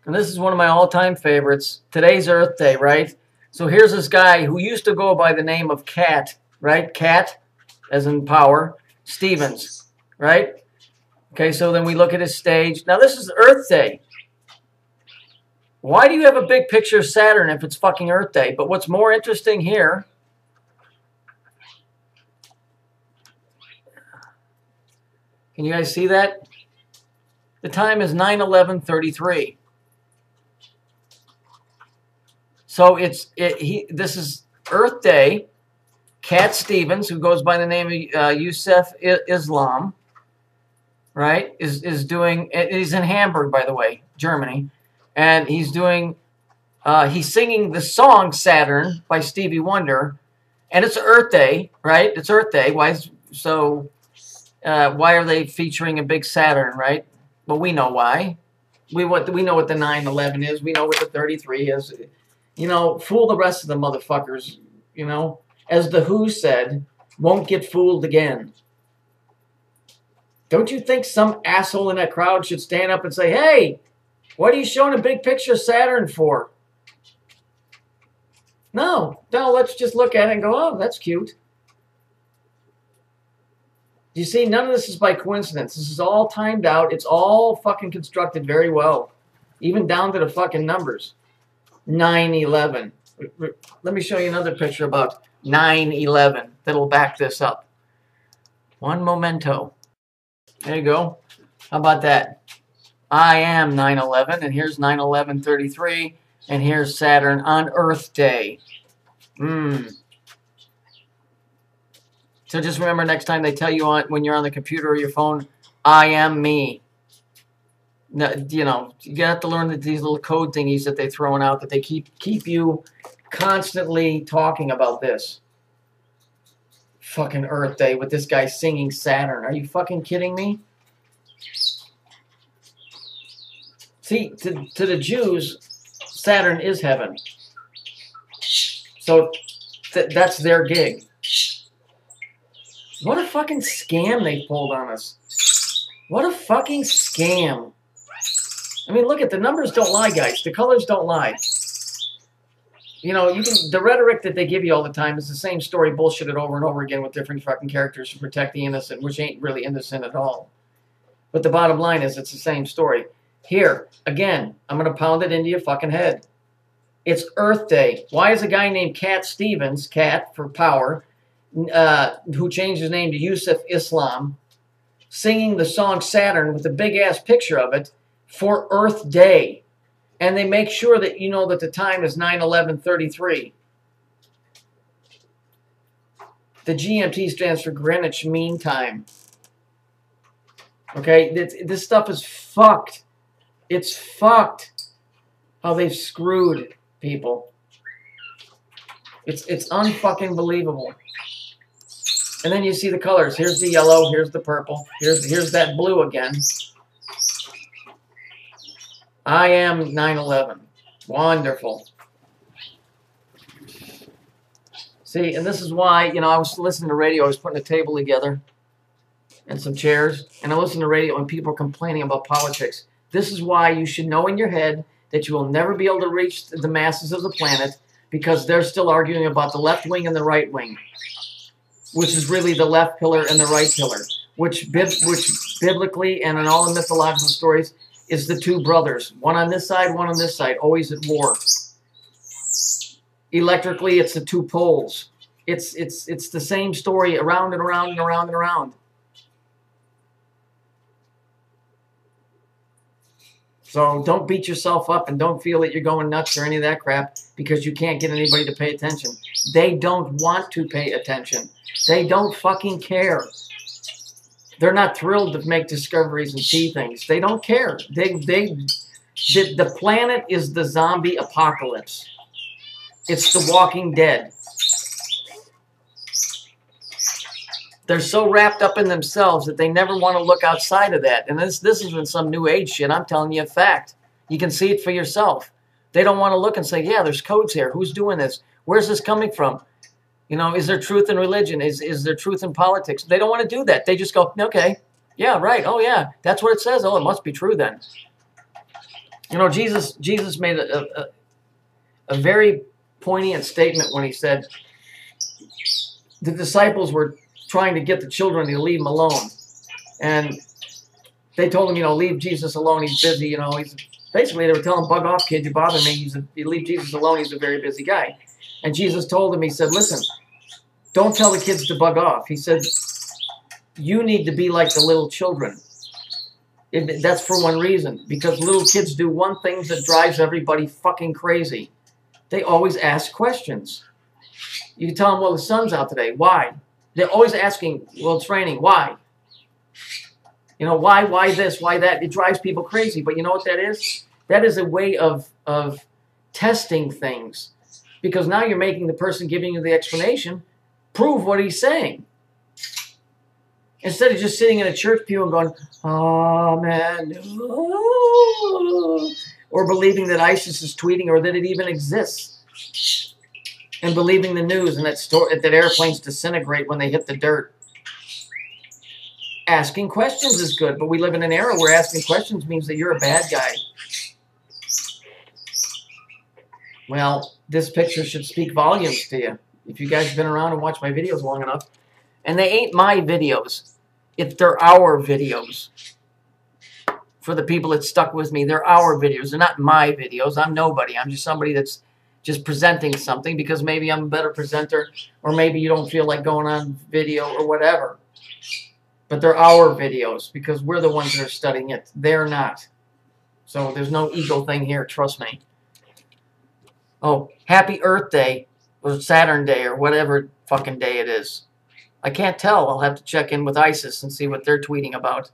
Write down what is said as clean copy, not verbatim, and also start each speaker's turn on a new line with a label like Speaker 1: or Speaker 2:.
Speaker 1: And this is one of my all-time favorites. Today's Earth Day, right? So here's this guy who used to go by the name of Cat, right? Cat, as in power, Stevens, right? Okay, so then we look at his stage. Now this is Earth Day. Why do you have a big picture of Saturn if it's fucking Earth Day? But what's more interesting here, can you guys see that? The time is 9/11/33. So this is Earth Day. Cat Stevens, who goes by the name of Yusuf Islam, right, is doing. He's in Hamburg, by the way, Germany, and he's doing. He's singing the song Saturn by Stevie Wonder, and it's Earth Day, right? It's Earth Day. Why are they featuring a big Saturn, right? Well, we know why. We know what the 9/11 is. We know what the 33 is. You know, fool the rest of the motherfuckers. You know, as the Who said, won't get fooled again. Don't you think some asshole in that crowd should stand up and say, hey, what are you showing a big picture of Saturn for? No, let's just look at it and go, oh, that's cute. You see, none of this is by coincidence. This is all timed out. It's all fucking constructed very well. Even down to the fucking numbers. 9/11. Let me show you another picture about 9/11 that'll back this up. One momento. There you go. How about that? I am 9/11, and here's 9/11/33, and here's Saturn on Earth Day. So just remember, next time they tell you when you're on the computer or your phone, I am me. You know, you have to learn these little code thingies that they're throwing out that they keep you constantly talking about this. Fucking Earth Day with this guy singing Saturn. Are you fucking kidding me? See, to the Jews, Saturn is heaven. So that's their gig. What a fucking scam they pulled on us. What a fucking scam. I mean, look at the numbers don't lie, guys. The colors don't lie. You know, the rhetoric that they give you all the time is the same story bullshitted over and over again with different fucking characters to protect the innocent, which ain't really innocent at all. But the bottom line is it's the same story. Here, again, I'm going to pound it into your fucking head. It's Earth Day. Why is a guy named Cat Stevens, Cat for power, who changed his name to Yusuf Islam, singing the song Saturn with a big-ass picture of it for Earth Day? And they make sure that you know that the time is 9/11/33. The GMT stands for Greenwich Mean Time. Okay, this stuff is fucked. It's fucked how they've screwed people. It's unfucking believable. And then you see the colors. Here's the yellow. Here's the purple. Here's that blue again. I am 9/11. Wonderful. See, and this is why, you know, I was listening to radio. I was putting a table together and some chairs. And I listened to radio and people are complaining about politics. This is why you should know in your head that you will never be able to reach the masses of the planet because they're still arguing about the left wing and the right wing, which is really the left pillar and the right pillar, which biblically and in all the mythological stories is the two brothers, one on this side, one on this side, always at war. Electrically, it's the two poles. It's the same story around and around and around and around. So don't beat yourself up and don't feel that you're going nuts or any of that crap because you can't get anybody to pay attention. They don't want to pay attention. They don't fucking care. They're not thrilled to make discoveries and see things. They don't care. The planet is the zombie apocalypse. It's the Walking Dead. They're so wrapped up in themselves that they never want to look outside of that. And this isn't some new age shit. I'm telling you a fact. You can see it for yourself. They don't want to look and say, yeah, there's codes here. Who's doing this? Where's this coming from? You know, is there truth in religion? Is there truth in politics? They don't want to do that. They just go, okay, yeah, right. Oh, yeah, that's what it says. Oh, it must be true then. You know, Jesus made a very poignant statement when he said the disciples were trying to get the children to leave him alone. And they told him, you know, leave Jesus alone. He's busy. You know, basically they were telling him, bug off, kid. You bother me. You leave Jesus alone. He's a very busy guy. And Jesus told him, he said, listen, don't tell the kids to bug off. He said, you need to be like the little children. That's for one reason. Because little kids do one thing that drives everybody fucking crazy. They always ask questions. You can tell them, well, the sun's out today. Why? They're always asking, well, it's raining. Why? You know, why this, why that? It drives people crazy. But you know what that is? That is a way of testing things. Because now you're making the person giving you the explanation prove what he's saying. Instead of just sitting in a church pew and going, amen, or believing that ISIS is tweeting or that it even exists. And believing the news and that airplanes disintegrate when they hit the dirt. Asking questions is good, but we live in an era where asking questions means that you're a bad guy. Well, this picture should speak volumes to you. If you guys have been around and watched my videos long enough. And they ain't my videos. They're our videos. For the people that stuck with me, they're our videos. They're not my videos. I'm nobody. I'm just somebody that's just presenting something because maybe I'm a better presenter or maybe you don't feel like going on video or whatever. But they're our videos because we're the ones that are studying it. They're not. So there's no ego thing here, trust me. Oh, Happy Earth Day or Saturn Day or whatever fucking day it is. I can't tell. I'll have to check in with ISIS and see what they're tweeting about.